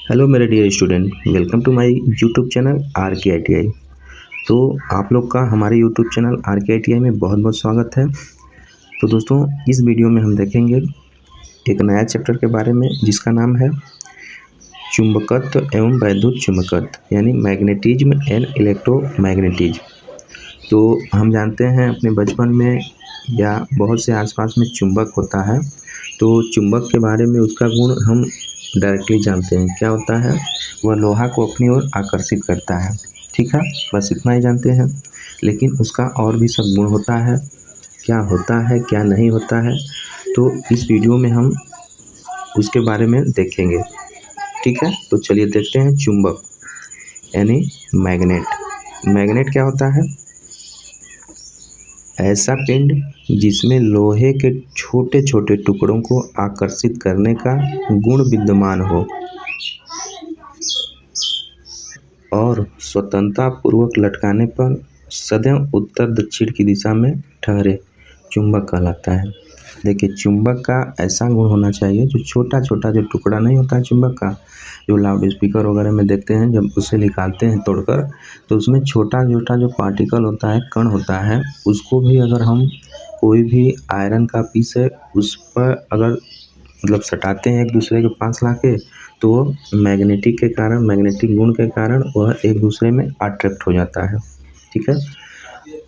Hello मेरे dear student, welcome to my YouTube channel R K I T I. तो आप लोग का हमारे YouTube channel R K I T I में बहुत बहुत स्वागत है। तो दोस्तों, इस वीडियो में हम देखेंगे एक नया चैप्टर के बारे में जिसका नाम है चुंबकत्व एवं वैद्युत चुंबकत्व, यानी मैग्नेटिज्म एंड इलेक्ट्रोमैग्नेटिज्म। तो हम जानते हैं अपने बचपन में या बहुत से आसपास में चुंबक होता है। तो चुंबक के बारे में उसका गुण हम डायरेक्टली जानते हैं, क्या होता है, वह लोहा को अपनी ओर आकर्षित करता है। ठीक है, बस इतना ही जानते हैं। लेकिन उसका और भी सब गुण होता है, क्या होता है क्या नहीं होता है, तो इस वीडियो में हम उसके बारे में देखेंगे। ठीक है, तो चलिए देखते हैं चुंबक यानी मैग्नेट। मैग्नेट क्या होता है? ऐसा पिंड जिसमें लोहे के छोटे छोटे टुकड़ों को आकर्षित करने का गुण विद्यमान हो और स्वतंत्रता पूर्वक लटकाने पर सदैव उत्तर दक्षिण की दिशा में ठहरे, चुंबक कहलाता है। देखिए, चुंबक का ऐसा गुण होना चाहिए जो छोटा छोटा जो टुकड़ा नहीं होता है चुंबक का, जो लाउड स्पीकर वगैरह में देखते हैं, जब उसे निकालते हैं तोड़कर, तो उसमें छोटा छोटा जो पार्टिकल होता है, कण होता है, उसको भी अगर हम कोई भी आयरन का पीस है उस पर अगर मतलब सटाते हैं एक दूसरे के पास लाके, तो वो मैग्नेटिक के कारण, मैग्नेटिक गुण के कारण वह एक दूसरे में अट्रैक्ट हो जाता है। ठीक है,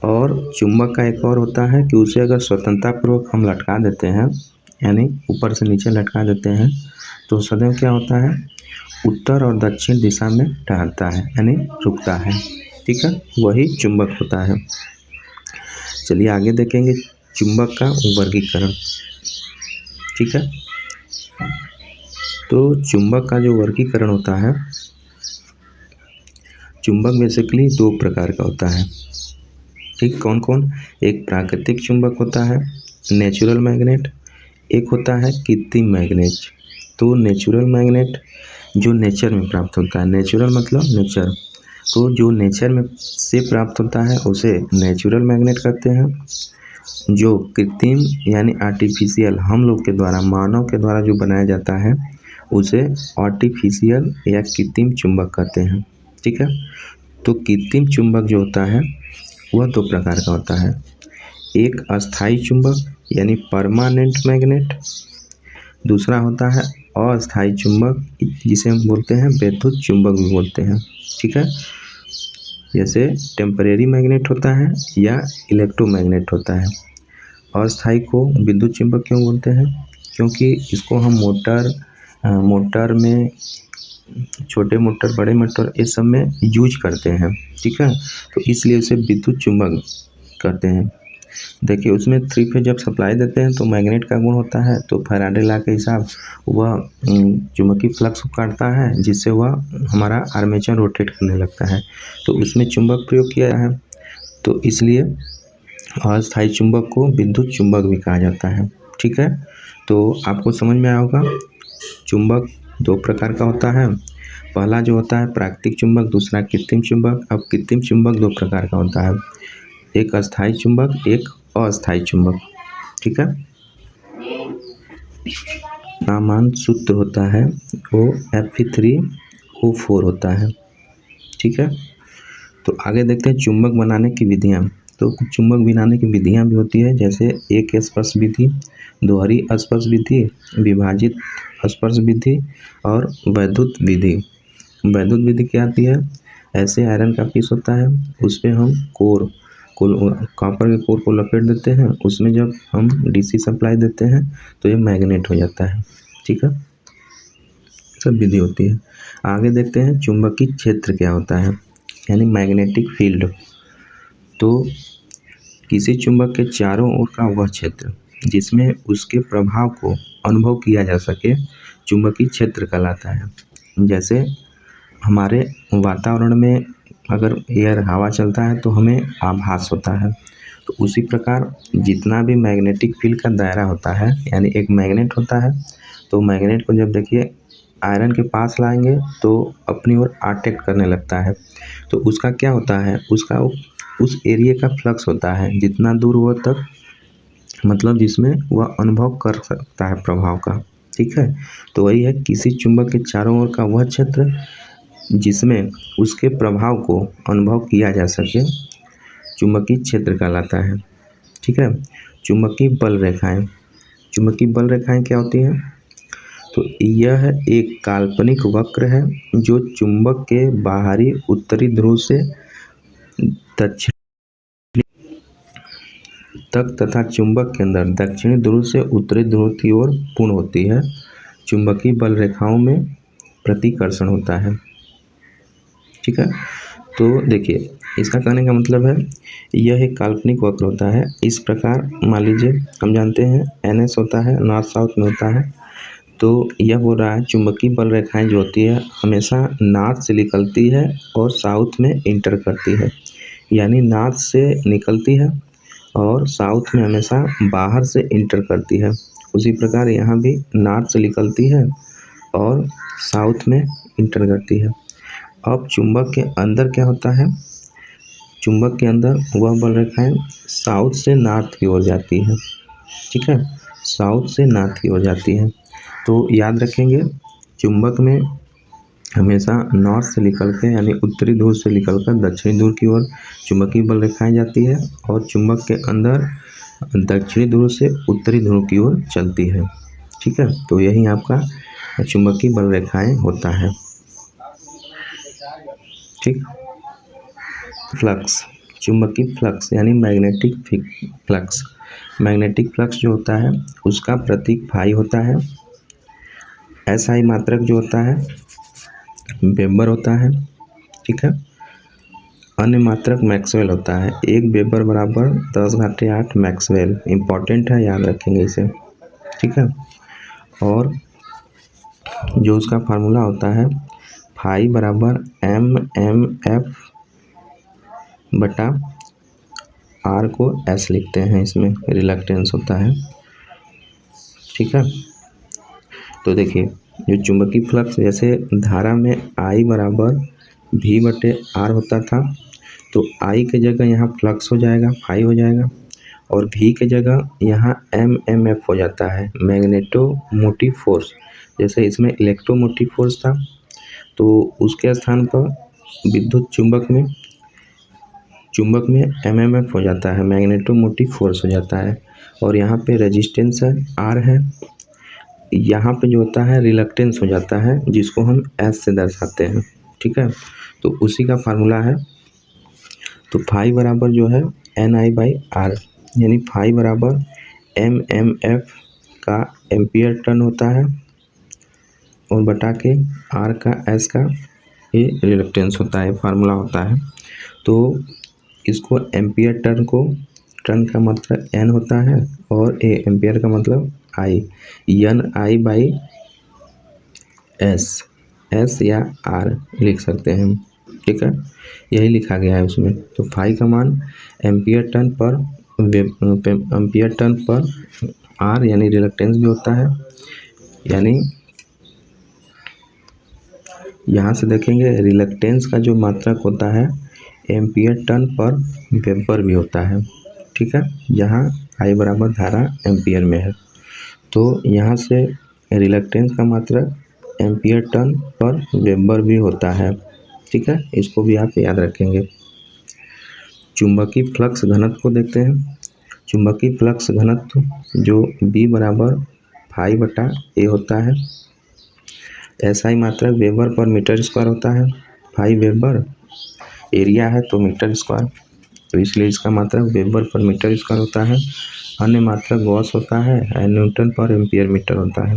और चुंबक का एक और होता है कि उसे अगर स्वतंत्रतापूर्वक हम लटका देते हैं, यानी ऊपर से नीचे लटका देते हैं, तो सदैव क्या होता है, उत्तर और दक्षिण दिशा में टहलता है, यानी रुकता है। ठीक है, वही चुंबक होता है। चलिए आगे देखेंगे चुंबक का वर्गीकरण। ठीक है, तो चुंबक का जो वर्गीकरण होता है, चुंबक बेसिकली दो प्रकार का होता है। ठीक, कौन कौन? एक प्राकृतिक चुंबक होता है, नेचुरल मैग्नेट। एक होता है कृत्रिम मैग्नेट। तो नेचुरल मैग्नेट जो नेचर में प्राप्त होता है, नेचुरल मतलब नेचर, तो जो नेचर में से प्राप्त होता है उसे नेचुरल मैग्नेट कहते हैं। जो कृत्रिम यानी आर्टिफिशियल, हम लोग के द्वारा, मानव के द्वारा जो बनाया जाता है, उसे आर्टिफिशियल या कृत्रिम चुंबक कहते हैं। ठीक है, तो कृत्रिम चुंबक जो होता है वह दो प्रकार का होता है। एक अस्थाई चुंबक यानी परमानेंट मैग्नेट, दूसरा होता है अस्थाई चुंबक जिसे हम बोलते हैं वैद्युत चुंबक भी बोलते हैं। ठीक है, जैसे टेम्परेरी मैग्नेट होता है या इलेक्ट्रोमैग्नेट होता है। अस्थाई को विद्युत चुंबक क्यों बोलते हैं? क्योंकि इसको हम मोटर में, छोटे मोटर, बड़े मोटर, ये सब में यूज करते हैं। ठीक है, तो इसलिए उसे विद्युत चुंबक कहते हैं। देखिए, उसमें 3 फेज जब सप्लाई देते हैं तो मैग्नेट का गुण होता है, तो फैराडे लॉ के हिसाब वह चुंबकीय फ्लक्स को काटता है, जिससे वह हमारा आर्मेचर रोटेट करने लगता है, तो उसमें चुंबक प्रयोग किया है। तो इसलिए अस्थायी चुंबक को विद्युत चुंबक भी कहा जाता है। ठीक है, तो आपको समझ में आया होगा। चुंबक दो प्रकार का होता है, पहला जो होता है प्राकृतिक चुंबक, दूसरा कृत्रिम चुंबक। अब कृत्रिम चुंबक दो प्रकार का होता है, एक अस्थायी चुंबक, एक अस्थायी चुंबक। ठीक है, सामान्य सूत्र होता है वो Fe3O4 होता है। ठीक है, तो आगे देखते हैं चुंबक बनाने की विधियाँ। तो चुंबक बनाने की विधियाँ भी होती है, जैसे एक स्पर्श विधि, दोहरी स्पर्श विधि, विभाजित स्पर्श विधि और वैद्युत विधि। वैद्युत विधि क्या आती है? ऐसे आयरन का पीस होता है, उस पर हम कॉपर के कोर को लपेट देते हैं, उसमें जब हम डीसी सप्लाई देते हैं तो ये मैग्नेट हो जाता है। ठीक है, सब विधि होती है। आगे देखते हैं चुंबकीय क्षेत्र क्या होता है, यानी मैग्नेटिक फील्ड। तो किसी चुंबक के चारों ओर का वह क्षेत्र जिसमें उसके प्रभाव को अनुभव किया जा सके, चुंबकीय क्षेत्र कहलाता है। जैसे हमारे वातावरण में अगर एयर, हवा चलता है तो हमें आभास होता है, तो उसी प्रकार जितना भी मैग्नेटिक फील्ड का दायरा होता है, यानी एक मैग्नेट होता है, तो मैग्नेट को जब देखिए आयरन के पास लाएंगे तो अपनी ओर अट्रैक्ट करने लगता है, तो उसका क्या होता है, उसका उस एरिया का फ्लक्स होता है, जितना दूर वो तक, मतलब जिसमें वह अनुभव कर सकता है प्रभाव का, ठीक है। तो वही है, किसी चुंबक के चारों ओर का वह क्षेत्र जिसमें उसके प्रभाव को अनुभव किया जा सके चुंबकीय क्षेत्र कहलाता है। ठीक है। चुंबकीय बल रेखाएं, चुंबकीय बल रेखाएं क्या होती हैं? तो यह एक काल्पनिक वक्र है जो चुंबक के बाहरी उत्तरी ध्रुव से दक्षिण तक तथा चुंबक के अंदर दक्षिणी ध्रुव से उत्तरी ध्रुव की ओर पूर्ण होती है। चुंबकीय बल रेखाओं में प्रतिकर्षण होता है। ठीक है। तो देखिए, इसका कहने का मतलब है यह एक काल्पनिक वक्र होता है। इस प्रकार मान लीजिए हम जानते हैं NS होता है, नॉर्थ साउथ में होता है। तो यह बोल रहा है चुंबकीय बल रेखाएं जो होती है हमेशा नॉर्थ से निकलती है और साउथ में इंटर करती है, यानी नॉर्थ से निकलती है और साउथ में हमेशा बाहर से इंटर करती है। उसी प्रकार यहाँ भी नॉर्थ से निकलती है और साउथ में इंटर करती है। अब चुंबक के अंदर क्या होता है? चुंबक के अंदर वह बल रेखाएं साउथ से नॉर्थ की ओर जाती है। ठीक है, साउथ से नॉर्थ की ओर जाती है। तो याद रखेंगे, चुंबक में हमेशा नॉर्थ से निकल के यानी उत्तरी ध्रुव से निकलकर दक्षिणी ध्रुव की ओर चुंबकीय बल रेखाएं जाती है और चुंबक के अंदर दक्षिणी ध्रुव से उत्तरी ध्रुव की ओर चलती है। ठीक है, तो यही आपका चुंबकीय बल रेखाएं होता है। ठीक। फ्लक्स, चुंबकीय फ्लक्स यानी मैग्नेटिक फ्लक्स। मैग्नेटिक फ्लक्स जो होता है उसका प्रतीक फाई होता है। SI मात्रक जो होता है वेबर होता है। ठीक है। अन्य मात्रक मैक्सवेल होता है। 1 वेबर बराबर 10⁻8 मैक्सवेल। इम्पॉर्टेंट है, याद रखेंगे इसे। ठीक है। और जो उसका फार्मूला होता है फाई बराबर MMF बटा R को S लिखते हैं, इसमें रिलक्टेंस होता है। ठीक है। तो देखिए, जो चुंबकीय फ्लक्स जैसे धारा में I बराबर V/R होता था, तो I के जगह यहाँ फ्लक्स हो जाएगा, फाई हो जाएगा, और V के जगह यहाँ MMF हो जाता है, मैग्नेटोमोटिव फोर्स। जैसे इसमें इलेक्ट्रोमोटिव फोर्स था, तो उसके स्थान पर विद्युत चुंबक में MMF हो जाता है, मैग्नेटोमोटिव फोर्स हो जाता है। और यहाँ पे रेजिस्टेंस है, R है। यहाँ पे जो होता है रिलक्टेंस हो जाता है, जिसको हम S से दर्शाते हैं। ठीक है। तो उसी का फार्मूला है। तो फाई बराबर जो है NI/R, यानी फाई बराबर MMF का एम्पियर टर्न होता है और बटा के R का S का ये रिलक्टेंस होता है, फार्मूला होता है। तो इसको एम्पियर टर्न का मतलब N होता है और एम्पियर का मतलब I, NI/S या R लिख सकते हैं हम। ठीक है, यही लिखा गया है उसमें। तो फाई का मान एम्पियर टर्न पर R यानी रिलक्टेंस भी होता है, यानी यहाँ से देखेंगे रिलक्टेंस का जो मात्रक होता है एम्पियर टर्न पर वेबर भी होता है। ठीक है, यहाँ I बराबर धारा एम्पियर में है, तो यहाँ से रिलक्टेंस का मात्रक एम्पियर टर्न पर वेबर भी होता है। ठीक है, इसको भी आप याद रखेंगे। चुंबकीय फ्लक्स घनत्व को देखते हैं। चुंबकीय फ्लक्स घनत्व जो B बराबर फाई/A होता है। SI मात्रक वेबर पर मीटर स्क्वायर होता है। फाई वेबर एरिया है तो मीटर स्क्वायर, तो इसलिए इसका मात्रक वेबर पर मीटर स्क्वायर होता है। अन्य मात्रक गॉस होता है, न्यूटन पर एम्पियर मीटर होता है।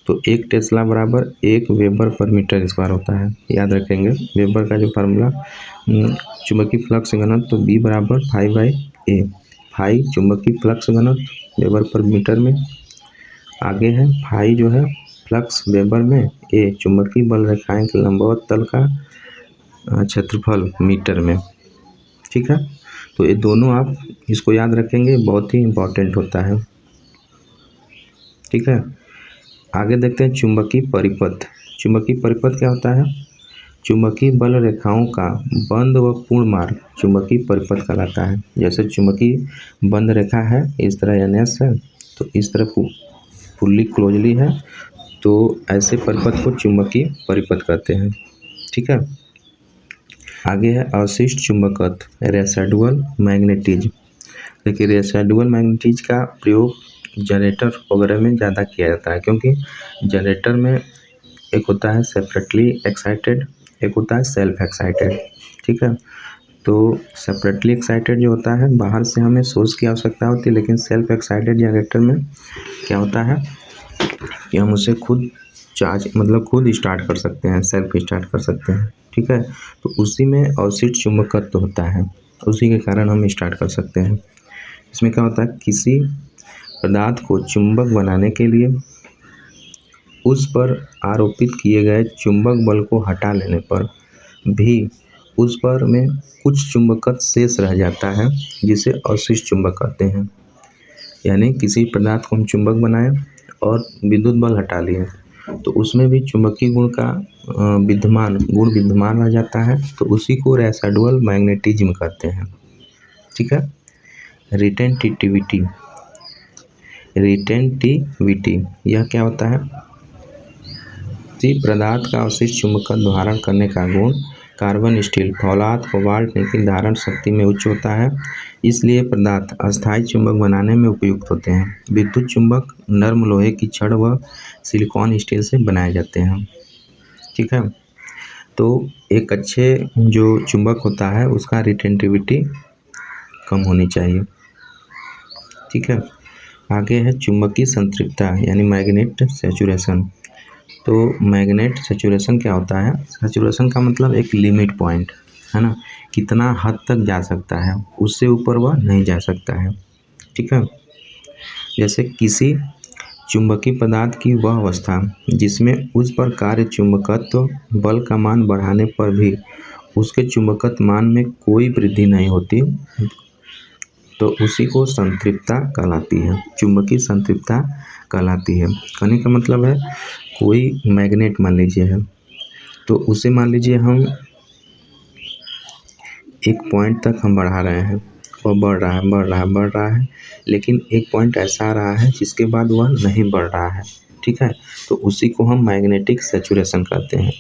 तो 1 टेस्ला बराबर 1 वेबर पर मीटर स्क्वायर होता है, याद रखेंगे। वेबर का जो फार्मूला चुंबकीय फ्लक्स घनत्व तो B बराबर फाई/A। फाई चुंबकीय फ्लक्स घनत्व वेबर पर मीटर में, आगे है फाई जो है फ्लक्स वेबर में, A चुंबकीय बल रेखाएं के लंबवत तल का क्षेत्रफल मीटर में। ठीक है, तो ये दोनों आप इसको याद रखेंगे, बहुत ही इम्पोर्टेंट होता है। ठीक है, आगे देखते हैं चुंबकीय परिपथ। चुंबकीय परिपथ क्या होता है? चुंबकीय बल रेखाओं का बंद व पूर्ण मार्ग चुंबकीय परिपथ कहलाता है। जैसे चुंबकीय बंद रेखा है, इस तरह NS है, तो इस तरह फुल्ली क्लोजली है, तो ऐसे परिपथ को चुंबकीय परिपथ कहते हैं। ठीक है, आगे है अवशिष्ट चुंबकत्व, रेसिडुअल मैग्नेटिज्म। देखिए, रेसिडुअल मैग्नेटिज्म का प्रयोग जनरेटर वगैरह में ज़्यादा किया जाता है, क्योंकि जनरेटर में एक होता है सेपरेटली एक्साइटेड, एक होता है सेल्फ एक्साइटेड। ठीक है, तो सेपरेटली एक्साइटेड जो होता है बाहर से हमें सोर्स की आवश्यकता होती है, लेकिन सेल्फ एक्साइटेड जनरेटर में क्या होता है कि हम उसे खुद चार्ज मतलब खुद स्टार्ट कर सकते हैं, सेल्फ स्टार्ट कर सकते हैं। ठीक है, तो उसी में अवशिष्ट चुंबकत्व तो होता है, उसी के कारण हम स्टार्ट कर सकते हैं। इसमें क्या होता है, किसी पदार्थ को चुंबक बनाने के लिए उस पर आरोपित किए गए चुंबक बल को हटा लेने पर भी उस पर में कुछ चुंबकत्व शेष रह जाता है, जिसे अवशिष्ट चुंबक कहते हैं। यानी किसी पदार्थ को हम चुंबक बनाएं और विद्युत बल हटा लिए, तो उसमें भी चुंबकीय गुण का विद्यमान रह जाता है, तो उसी को रेसिडुअल मैग्नेटिज्म कहते हैं। ठीक है, रिटेंटिविटी यह क्या होता है, किसी पदार्थ का अवशिष्ट चुंबकत्व धारण करने का गुण कार्बन, स्टील, फौलाद, कोबाल्ट, निकेल धारण शक्ति में उच्च होता है, इसलिए पदार्थ अस्थायी चुंबक बनाने में उपयुक्त होते हैं। विद्युत चुंबक नर्म लोहे की छड़ व सिलिकॉन स्टील से बनाए जाते हैं। ठीक है, तो एक अच्छे जो चुंबक होता है उसका रिटेंटिविटी कम होनी चाहिए। ठीक है, आगे है चुंबकीय संतृप्तता यानी मैग्नेट सैचुरेशन। तो मैग्नेट सैचुरेशन क्या होता है, सैचुरेशन का मतलब एक लिमिट पॉइंट है ना, कितना हद तक जा सकता है, उससे ऊपर वह नहीं जा सकता है। ठीक है, जैसे किसी चुंबकीय पदार्थ की वह अवस्था जिसमें उस पर कार्य चुंबकत्व बल का मान बढ़ाने पर भी उसके चुंबकत्व मान में कोई वृद्धि नहीं होती, तो उसी को संतृप्तता कहलाती है, चुंबकीय संतृप्तता कहलाती है। कहने का मतलब है, कोई मैग्नेट मान लीजिए है, तो उसे मान लीजिए हम एक पॉइंट तक हम बढ़ा रहे हैं, वह बढ़ रहा है, लेकिन एक पॉइंट ऐसा आ रहा है जिसके बाद वह नहीं बढ़ रहा है। ठीक है, तो उसी को हम मैग्नेटिक सैचुरेशन कहते हैं,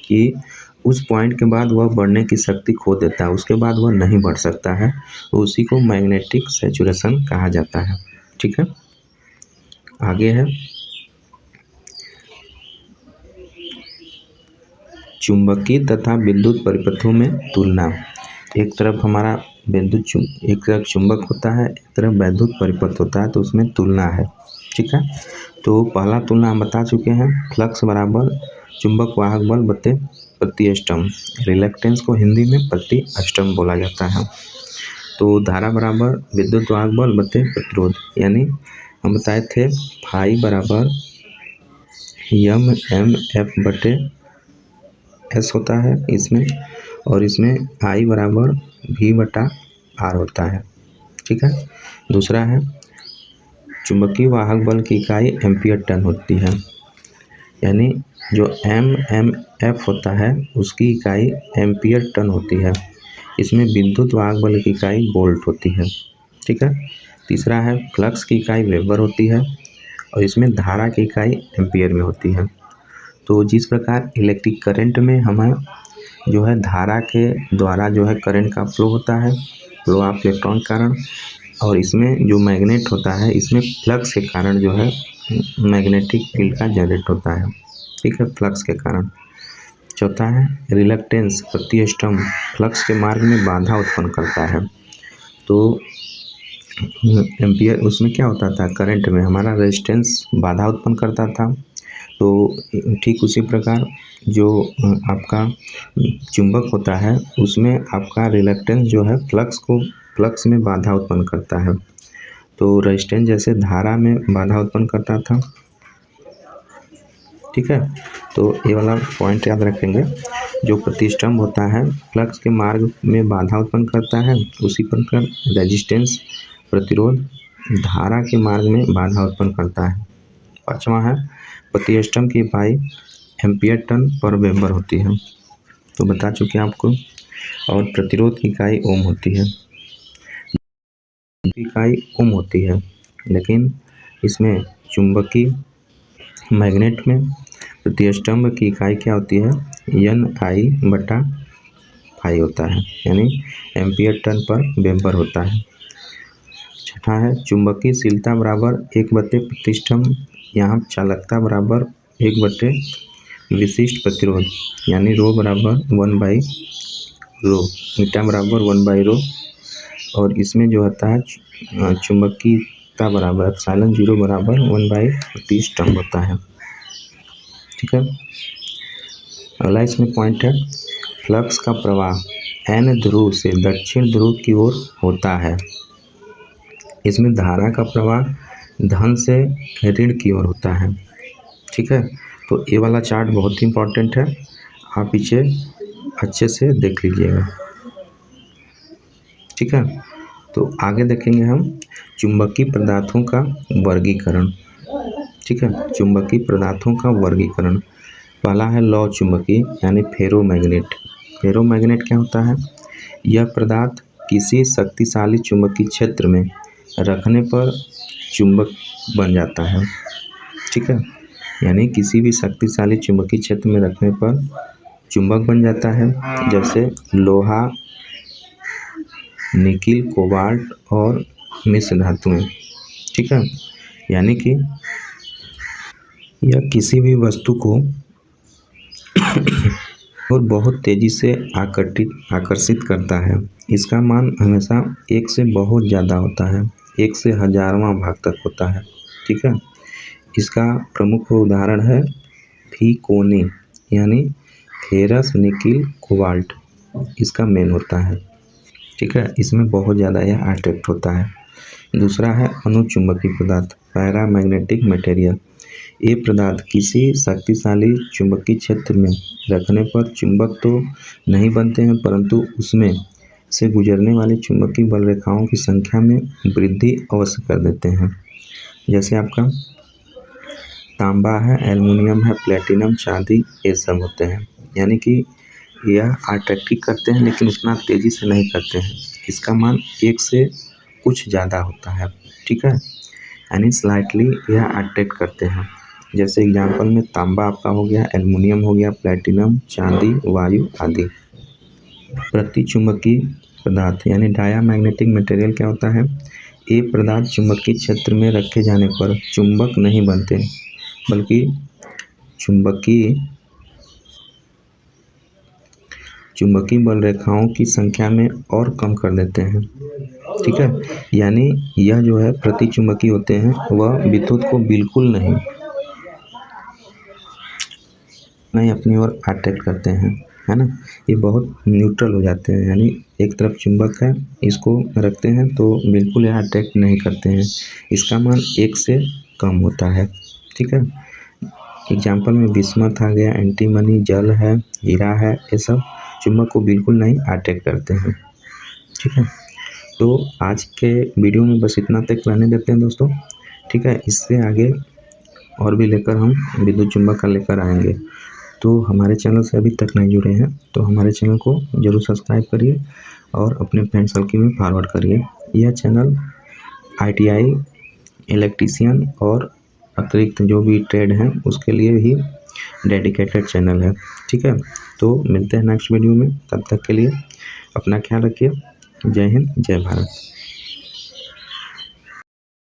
कि उस पॉइंट के बाद वह बढ़ने की शक्ति खो देता है, उसके बाद वह नहीं बढ़ सकता है, तो उसी को मैग्नेटिक सैचुरेशन कहा जाता है। ठीक है, आगे है चुंबकीय तथा विद्युत परिपथों में तुलना। एक तरफ हमारा एक तरफ चुंबक होता है, एक तरफ विद्युत परिपथ होता है, तो उसमें तुलना है। ठीक है, तो पहला तुलना हम बता चुके हैं, फ्लक्स बराबर चुंबक वाहक बल बटे प्रति स्टम्प, रिलक्टेंस को हिंदी में प्रति स्टम्प बोला जाता है। तो धारा बराबर विद्युत वाहक बल बटे प्रतिरोध, यानी हम बताए थे फाई बराबर एम बटे एस होता है इसमें, और इसमें आई बराबर वी बटा आर होता है। ठीक है, दूसरा है चुंबकीय वाहक बल की इकाई एम्पियर टन होती है, यानी जो एम एफ होता है उसकी इकाई एम्पियर टन होती है। इसमें विद्युत वाहक बल की इकाई वोल्ट होती है। ठीक है, तीसरा है फ्लक्स की इकाई वेबर होती है, और इसमें धारा की इकाई एम्पियर में होती है। तो जिस प्रकार इलेक्ट्रिक करंट में हमें जो है धारा के द्वारा जो है करंट का फ्लो होता है, फ्लो ऑफ इलेक्ट्रॉन के कारण, और इसमें जो मैग्नेट होता है इसमें फ्लक्स के कारण जो है मैग्नेटिक फील्ड का जनरेट होता है। ठीक है, फ्लक्स के कारण। चौथा है रिलक्टेंस प्रति स्टम्प फ्लक्स के मार्ग में बाधा उत्पन्न करता है। तो एम्पियर उसमें क्या होता था, करंट में हमारा रेजिस्टेंस बाधा उत्पन्न करता था, तो ठीक उसी प्रकार जो आपका चुंबक होता है उसमें आपका रिलक्टेंस जो है फ्लक्स में बाधा उत्पन्न करता है। तो रेजिस्टेंस जैसे धारा में बाधा उत्पन्न करता था। ठीक है, तो ये वाला पॉइंट याद रखेंगे, जो प्रतिष्ठम्भ होता है फ्लक्स के मार्ग में बाधा उत्पन्न करता है, उसी प्रकार रेजिस्टेंस प्रतिरोध धारा के मार्ग में बाधा उत्पन्न करता है। पांचवा है प्रतिष्ठम्भ की इकाई एम्पियर टन पर वेबर होती है, तो बता चुके हैं आपको, और प्रतिरोध की इकाई ओम होती है, इकाई ओम होती है, लेकिन इसमें चुंबकीय मैग्नेट में प्रतिष्ठम्भ की इकाई क्या होती है, Ni/5 होता है, यानी एम्पियर टर्न पर वेबर होता है। छठा है चुंबकीयशीलता बराबर 1/प्रतिष्ठम्भ, यहाँ चालकता बराबर 1/, विशिष्ट प्रतिरोध यानी रो बराबर 1/ρ, ईटा बराबर 1/ρ, और इसमें जो होता है चुंबकीयता बराबर ε0 बराबर 1/प्रतिष्ठम्भ होता है। ठीक है, अगला इसमें पॉइंट है फ्लक्स का प्रवाह n ध्रुव से दक्षिण ध्रुव की ओर होता है। इसमें धारा का प्रवाह धन से ऋण की ओर होता है। ठीक है, तो ये वाला चार्ट बहुत ही इम्पोर्टेंट है, आप इसे अच्छे से देख लीजिएगा। ठीक है, तो आगे देखेंगे हम चुंबकीय पदार्थों का वर्गीकरण। ठीक है, चुंबकीय पदार्थों का वर्गीकरण। पहला है लौ चुंबकीय यानी फेरोमैग्नेट। फेरोमैग्नेट क्या होता है, यह पदार्थ किसी शक्तिशाली चुंबकीय क्षेत्र में रखने पर चुंबक बन जाता है। ठीक है, यानी किसी भी शक्तिशाली चुंबकीय क्षेत्र में रखने पर चुंबक बन जाता है, जैसे लोहा, निकिल, कोबाल्ट और मिश्र धातुएं। ठीक है, यानी कि यह किसी भी वस्तु को और बहुत तेज़ी से आकर्षित करता है। इसका मान हमेशा 1 से बहुत ज़्यादा होता है, 1 से हजारवां भाग तक होता है। ठीक है, इसका प्रमुख उदाहरण है फीकोनी यानी फेरस, निकिल, कोबाल्ट, इसका मेन होता है। ठीक है, इसमें बहुत ज़्यादा यह अट्रैक्ट होता है। दूसरा है अनुचुंबकीय पदार्थ, पैरामैग्नेटिक मटेरियल। ये पदार्थ किसी शक्तिशाली चुंबकीय क्षेत्र में रखने पर चुंबक तो नहीं बनते हैं, परंतु उसमें से गुजरने वाली चुंबकीय बल रेखाओं की संख्या में वृद्धि अवश्य कर देते हैं। जैसे आपका तांबा है, एल्युमिनियम है, प्लेटिनम, चांदी, ये सब होते हैं। यानी कि यह अट्रैक्टिव करते हैं लेकिन उतना तेज़ी से नहीं करते हैं। इसका मान 1 से कुछ ज़्यादा होता है। ठीक है, यानी स्लाइटली यह अट्रैक्ट करते हैं। जैसे एग्जांपल में तांबा आपका हो गया, एल्युमिनियम हो गया, प्लेटिनम, चांदी, वायु आदि। प्रतिचुंबकीय पदार्थ यानी डायामैग्नेटिक मटेरियल क्या होता है, ये पदार्थ चुंबकीय क्षेत्र में रखे जाने पर चुंबक नहीं बनते बल्कि चुंबकीय बल रेखाओं की संख्या में और कम कर देते हैं। ठीक है, यानी यह जो है प्रतिचुंबकीय होते हैं, वह विद्युत को बिल्कुल नहीं अपनी ओर अट्रैक्ट करते हैं, है ना। ये बहुत न्यूट्रल हो जाते हैं, यानी एक तरफ चुंबक है, इसको रखते हैं तो बिल्कुल यह अट्रैक्ट नहीं करते हैं। इसका मान 1 से कम होता है। ठीक है, एग्जाम्पल में बिस्मथ आ गया, एंटीमनी, जल है, हीरा है, ये सब चुंबक को बिल्कुल नहीं अट्रैक्ट करते हैं। ठीक है, तो आज के वीडियो में बस इतना तक रहने देते हैं दोस्तों। ठीक है, इससे आगे और भी लेकर हम विद्युत चुंबक का लेकर आएंगे। तो हमारे चैनल से अभी तक नहीं जुड़े हैं तो हमारे चैनल को ज़रूर सब्सक्राइब करिए और अपने फ्रेंड सर्कल में फॉरवर्ड करिए। यह चैनल ITI, इलेक्ट्रीशियन और अतिरिक्त जो भी ट्रेड हैं उसके लिए ही डेडिकेटेड चैनल है। ठीक है, तो मिलते हैं नेक्स्ट वीडियो में, तब तक के लिए अपना ख्याल रखिए। जय हिंद, जय भारत।